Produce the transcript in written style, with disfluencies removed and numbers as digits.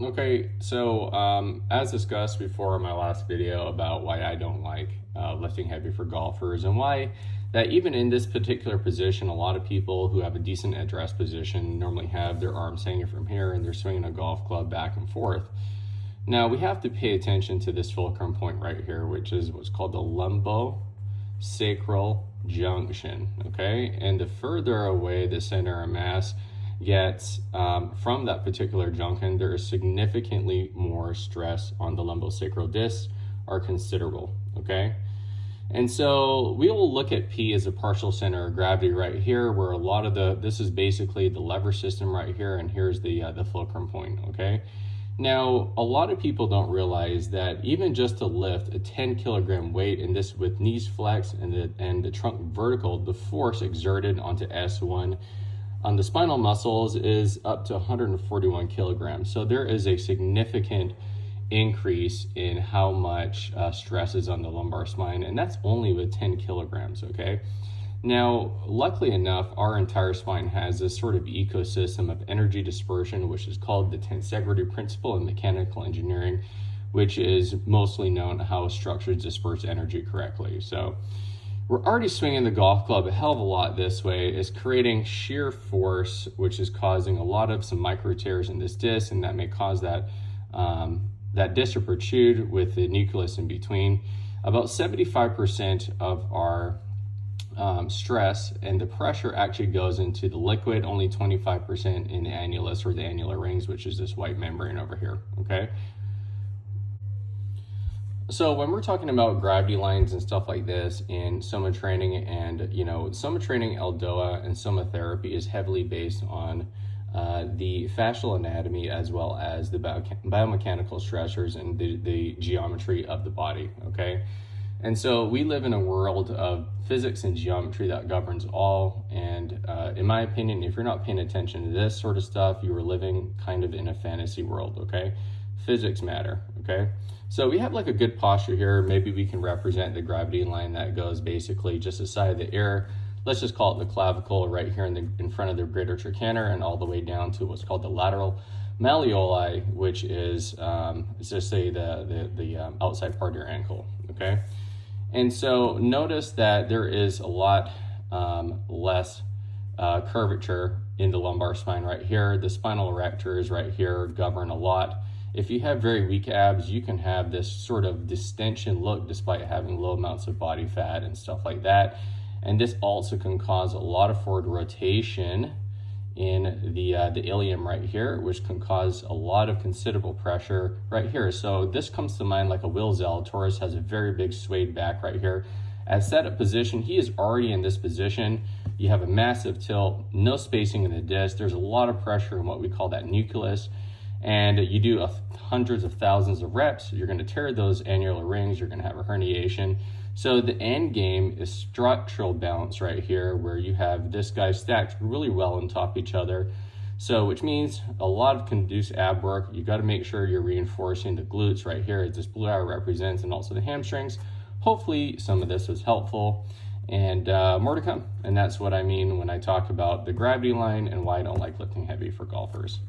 Okay, so as discussed before in my last video about why I don't like lifting heavy for golfers, and why that even in this particular position, a lot of people who have a decent address position normally have their arms hanging from here and they're swinging a golf club back and forth. Now we have to pay attention to this fulcrum point right here, which is what's called the lumbosacral junction, okay? And the further away the center of mass gets from that particular junction, there is significantly more stress on the lumbosacral discs are considerable, okay? And so we will look at P as a partial center of gravity right here, where a lot of this is basically the lever system right here, and here's the fulcrum point, okay? Now, a lot of people don't realize that even just to lift a 10 kilogram weight, and this with knees flexed and the trunk vertical, the force exerted onto S1 on the spinal muscles is up to 141 kilograms. So there is a significant increase in how much stress is on the lumbar spine, and that's only with 10 kilograms, okay? Now, luckily enough, our entire spine has this sort of ecosystem of energy dispersion, which is called the tensegrity principle in mechanical engineering, which is mostly known how structures disperse energy correctly. So we're already swinging the golf club a hell of a lot this way. It's creating shear force, which is causing a lot of some micro tears in this disc, and that may cause that disc to protrude with the nucleus in between. About 75% of our stress and the pressure actually goes into the liquid, only 25% in the annulus or the annular rings, which is this white membrane over here, okay? So when we're talking about gravity lines and stuff like this in soma training, and soma training, LDOA, and soma therapy is heavily based on the fascial anatomy as well as the biomechanical stressors and the geometry of the body, okay? And so we live in a world of physics and geometry that governs all, and in my opinion, if you're not paying attention to this sort of stuff, you are living kind of in a fantasy world, okay? Physics matter, okay? So we have like a good posture here. Maybe we can represent the gravity line that goes basically just the side of the ear. Let's just call it the clavicle right here in front of the greater trochanter, and all the way down to what's called the lateral malleoli, which is just say the outside part of your ankle, okay? And so notice that there is a lot less curvature in the lumbar spine right here. The spinal erectors right here govern a lot. If you have very weak abs, you can have this sort of distension look despite having low amounts of body fat and stuff like that. And this also can cause a lot of forward rotation in the ilium right here, which can cause a lot of considerable pressure right here. So this comes to mind like a Will Zalatoris has a very big swayed back right here. At setup position, he is already in this position. You have a massive tilt, no spacing in the disc. There's a lot of pressure in what we call that nucleus. And you do hundreds of thousands of reps, you're gonna tear those annular rings, you're gonna have a herniation. So the end game is structural balance right here, where you have this guy stacked really well on top of each other. So which means a lot of conducive ab work. You got to make sure you're reinforcing the glutes right here, as this blue arrow represents, and also the hamstrings. Hopefully some of this was helpful, and more to come. And that's what I mean when I talk about the gravity line and why I don't like lifting heavy for golfers.